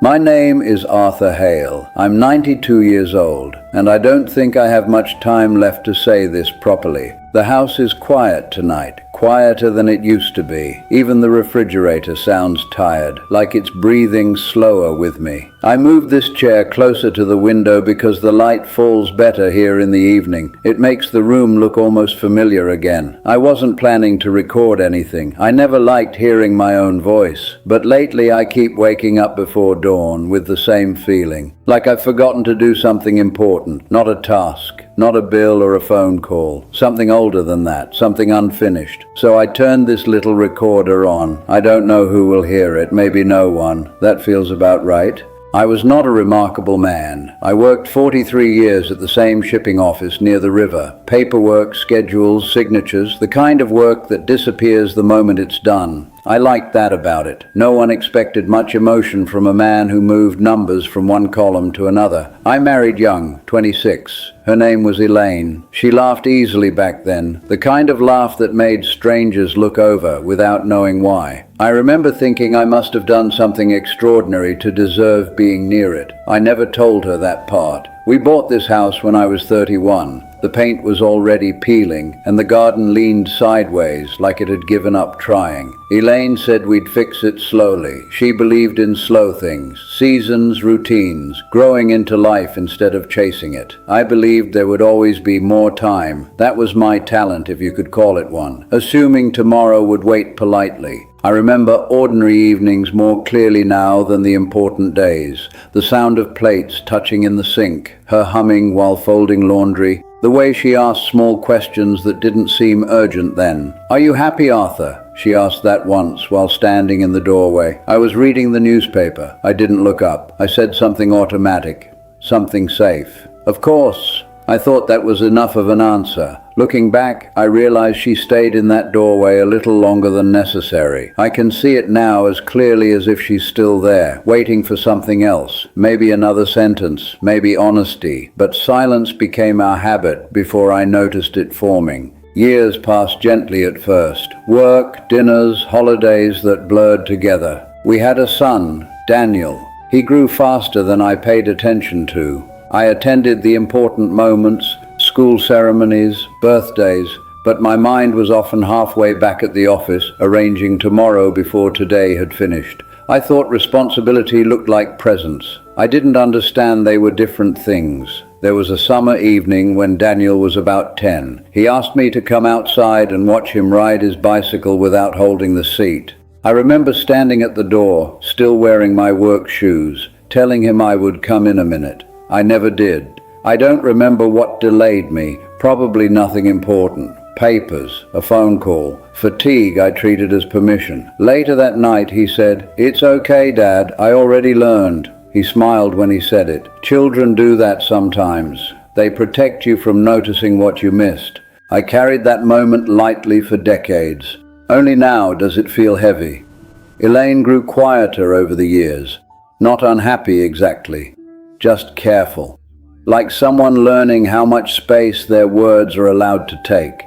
My name is Arthur Hale. I'm 92 years old, and I don't think I have much time left to say this properly. The house is quiet tonight, quieter than it used to be. Even the refrigerator sounds tired, like it's breathing slower with me. I moved this chair closer to the window because the light falls better here in the evening. It makes the room look almost familiar again. I wasn't planning to record anything. I never liked hearing my own voice, but lately I keep waking up before dawn with the same feeling, like I've forgotten to do something important, not a task. Not a bill or a phone call. Something older than that, something unfinished. So I turned this little recorder on. I don't know who will hear it, maybe no one. That feels about right. I was not a remarkable man. I worked 43 years at the same shipping office near the river. Paperwork, schedules, signatures, the kind of work that disappears the moment it's done. I liked that about it. No one expected much emotion from a man who moved numbers from one column to another. I married young, 26. Her name was Elaine. She laughed easily back then, the kind of laugh that made strangers look over without knowing why. I remember thinking I must have done something extraordinary to deserve being near it. I never told her that part. We bought this house when I was 31. The paint was already peeling, and the garden leaned sideways like it had given up trying. Elaine said we'd fix it slowly. She believed in slow things, seasons, routines, growing into life instead of chasing it. I believed there would always be more time. That was my talent, if you could call it one. Assuming tomorrow would wait politely. I remember ordinary evenings more clearly now than the important days. The sound of plates touching in the sink, her humming while folding laundry, the way she asked small questions that didn't seem urgent then. "Are you happy, Arthur?" She asked that once while standing in the doorway. I was reading the newspaper. I didn't look up. I said something automatic, something safe. Of course. I thought that was enough of an answer. Looking back, I realized she stayed in that doorway a little longer than necessary. I can see it now as clearly as if she's still there, waiting for something else. Maybe another sentence, maybe honesty. But silence became our habit before I noticed it forming. Years passed gently at first. Work, dinners, holidays that blurred together. We had a son, Daniel. He grew faster than I paid attention to. I attended the important moments, school ceremonies, birthdays, but my mind was often halfway back at the office, arranging tomorrow before today had finished. I thought responsibility looked like presents. I didn't understand they were different things. There was a summer evening when Daniel was about 10. He asked me to come outside and watch him ride his bicycle without holding the seat. I remember standing at the door, still wearing my work shoes, telling him I would come in a minute. I never did. I don't remember what delayed me. Probably nothing important. Papers, a phone call. Fatigue I treated as permission. Later that night he said, "It's okay, Dad, I already learned." He smiled when he said it. Children do that sometimes. They protect you from noticing what you missed. I carried that moment lightly for decades. Only now does it feel heavy. Elaine grew quieter over the years. Not unhappy exactly. Just careful. Like someone learning how much space their words are allowed to take.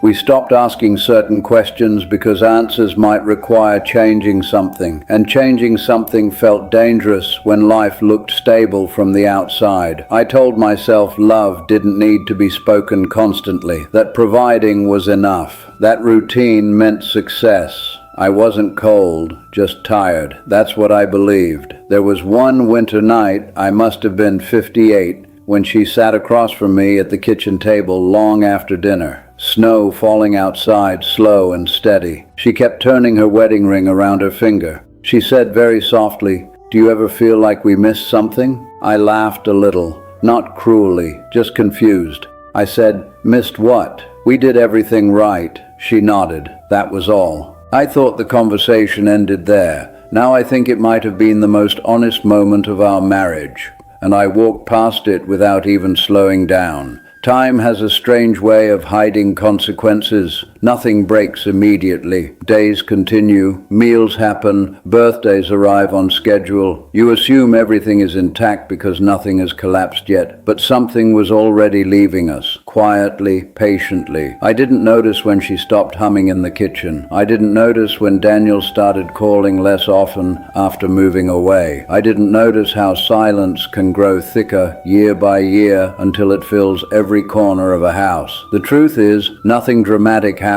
We stopped asking certain questions because answers might require changing something, and changing something felt dangerous when life looked stable from the outside. I told myself love didn't need to be spoken constantly, that providing was enough, that routine meant success. I wasn't cold, just tired. That's what I believed. There was one winter night, I must have been 58, when she sat across from me at the kitchen table long after dinner. Snow falling outside, slow and steady. She kept turning her wedding ring around her finger. She said very softly, "Do you ever feel like we missed something?" I laughed a little, not cruelly, just confused. I said, "Missed what? We did everything right." She nodded. That was all. I thought the conversation ended there. Now I think it might have been the most honest moment of our marriage, and I walked past it without even slowing down. Time has a strange way of hiding consequences. Nothing breaks immediately. Days continue, meals happen, birthdays arrive on schedule. You assume everything is intact because nothing has collapsed yet, but something was already leaving us, quietly, patiently. I didn't notice when she stopped humming in the kitchen. I didn't notice when Daniel started calling less often after moving away. I didn't notice how silence can grow thicker year by year until it fills every corner of a house. The truth is, nothing dramatic happened.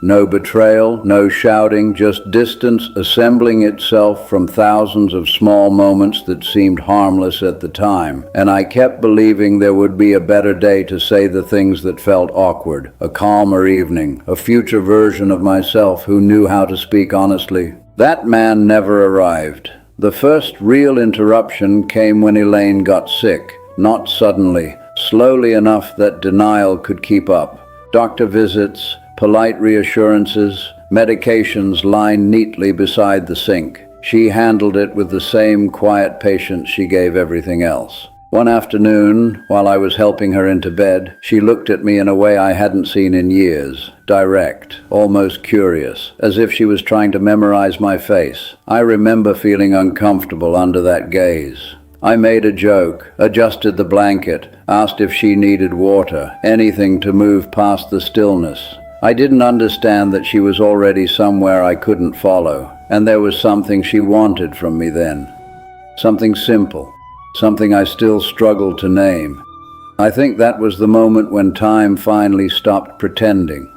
No betrayal, no shouting, just distance assembling itself from thousands of small moments that seemed harmless at the time. And I kept believing there would be a better day to say the things that felt awkward, a calmer evening, a future version of myself who knew how to speak honestly. That man never arrived. The first real interruption came when Elaine got sick. Not suddenly, slowly enough that denial could keep up. Doctor visits, polite reassurances, medications lined neatly beside the sink. She handled it with the same quiet patience she gave everything else. One afternoon, while I was helping her into bed, she looked at me in a way I hadn't seen in years. Direct, almost curious, as if she was trying to memorize my face. I remember feeling uncomfortable under that gaze. I made a joke, adjusted the blanket, asked if she needed water, anything to move past the stillness. I didn't understand that she was already somewhere I couldn't follow, and there was something she wanted from me then. Something simple. Something I still struggle to name. I think that was the moment when time finally stopped pretending.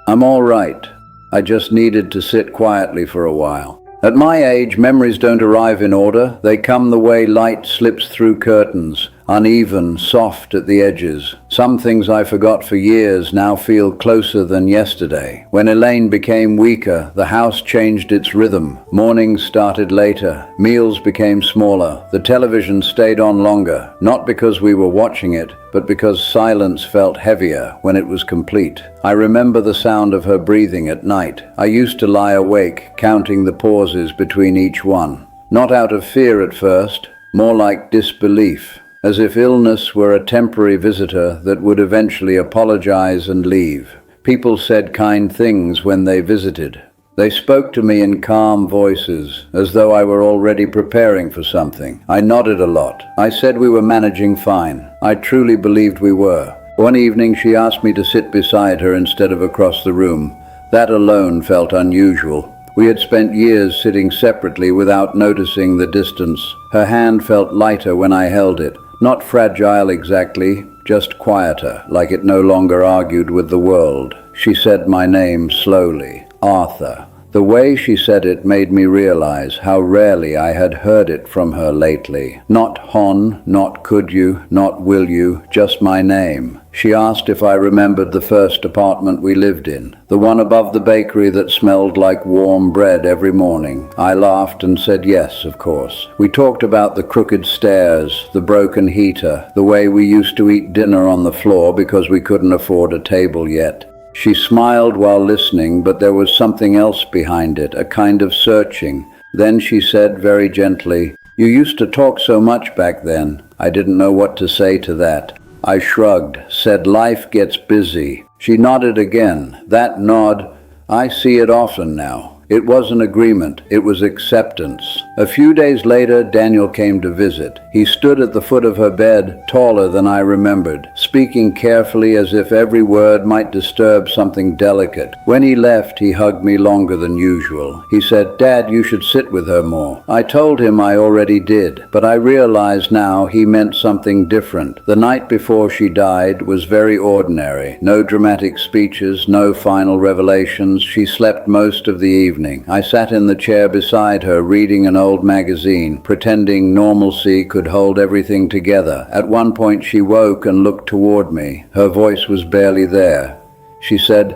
I'm all right. I just needed to sit quietly for a while. At my age, memories don't arrive in order. They come the way light slips through curtains, uneven, soft at the edges. Some things I forgot for years now feel closer than yesterday. When Elaine became weaker, the house changed its rhythm. Mornings started later. Meals became smaller. The television stayed on longer, not because we were watching it, but because silence felt heavier when it was complete. I remember the sound of her breathing at night. I used to lie awake, counting the pauses between each one. Not out of fear at first, more like disbelief. As if illness were a temporary visitor that would eventually apologize and leave. People said kind things when they visited. They spoke to me in calm voices, as though I were already preparing for something. I nodded a lot. I said we were managing fine. I truly believed we were. One evening she asked me to sit beside her instead of across the room. That alone felt unusual. We had spent years sitting separately without noticing the distance. Her hand felt lighter when I held it. Not fragile exactly, just quieter, like it no longer argued with the world. She said my name slowly, Arthur. The way she said it made me realize how rarely I had heard it from her lately. Not Hon, not could you, not will you, just my name. She asked if I remembered the first apartment we lived in, the one above the bakery that smelled like warm bread every morning. I laughed and said yes, of course. We talked about the crooked stairs, the broken heater, the way we used to eat dinner on the floor because we couldn't afford a table yet. She smiled while listening, but there was something else behind it, a kind of searching. Then she said very gently, "You used to talk so much back then." I didn't know what to say to that. I shrugged, said life gets busy. She nodded again. That nod, I see it often now. It was an agreement. It was acceptance. A few days later, Daniel came to visit. He stood at the foot of her bed, taller than I remembered, speaking carefully as if every word might disturb something delicate. When he left, he hugged me longer than usual. He said, "Dad, you should sit with her more." I told him I already did, but I realized now he meant something different. The night before she died was very ordinary. No dramatic speeches, no final revelations. She slept most of the evening. I sat in the chair beside her, reading an old magazine, pretending normalcy could hold everything together. At one point she woke and looked toward me. Her voice was barely there. She said,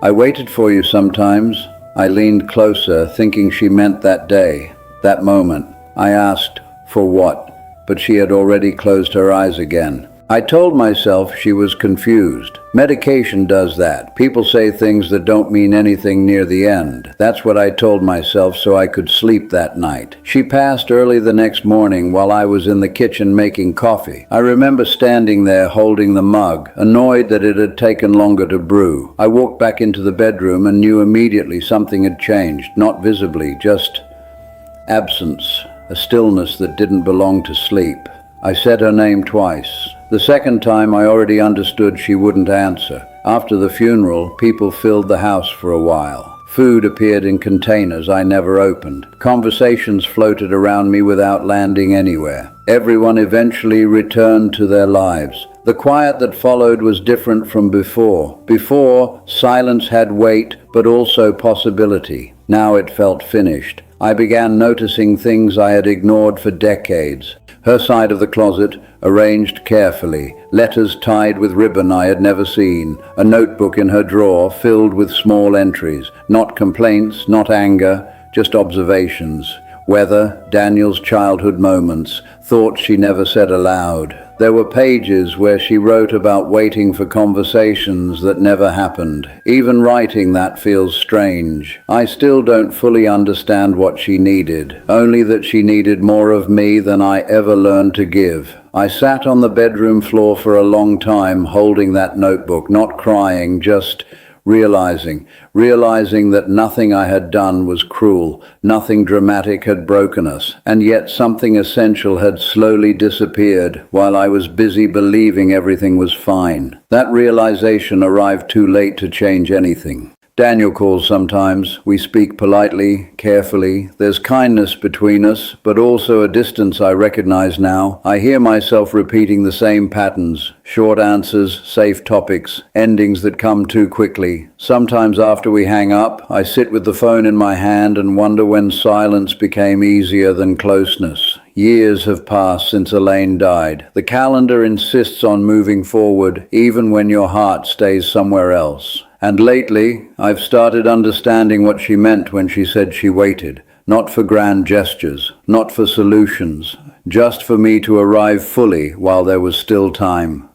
"I waited for you sometimes." I leaned closer, thinking she meant that day, that moment. I asked, "For what?" But she had already closed her eyes again. I told myself she was confused. Medication does that. People say things that don't mean anything near the end. That's what I told myself so I could sleep that night. She passed early the next morning while I was in the kitchen making coffee. I remember standing there holding the mug, annoyed that it had taken longer to brew. I walked back into the bedroom and knew immediately something had changed, not visibly, just absence, a stillness that didn't belong to sleep. I said her name twice. The second time I already understood she wouldn't answer. After the funeral, people filled the house for a while. Food appeared in containers I never opened. Conversations floated around me without landing anywhere. Everyone eventually returned to their lives. The quiet that followed was different from before. Before, silence had weight, but also possibility. Now it felt finished. I began noticing things I had ignored for decades. Her side of the closet, arranged carefully, letters tied with ribbon I had never seen, a notebook in her drawer filled with small entries, not complaints, not anger, just observations. Weather, Daniel's childhood moments, thoughts she never said aloud. There were pages where she wrote about waiting for conversations that never happened. Even writing that feels strange. I still don't fully understand what she needed, only that she needed more of me than I ever learned to give. I sat on the bedroom floor for a long time holding that notebook, not crying, just realizing that nothing I had done was cruel, nothing dramatic had broken us, and yet something essential had slowly disappeared while I was busy believing everything was fine. That realization arrived too late to change anything. Daniel calls sometimes. We speak politely, carefully. There's kindness between us, but also a distance I recognize now. I hear myself repeating the same patterns. Short answers, safe topics, endings that come too quickly. Sometimes after we hang up, I sit with the phone in my hand and wonder when silence became easier than closeness. Years have passed since Elaine died. The calendar insists on moving forward, even when your heart stays somewhere else. And lately, I've started understanding what she meant when she said she waited. Not for grand gestures, not for solutions, just for me to arrive fully while there was still time.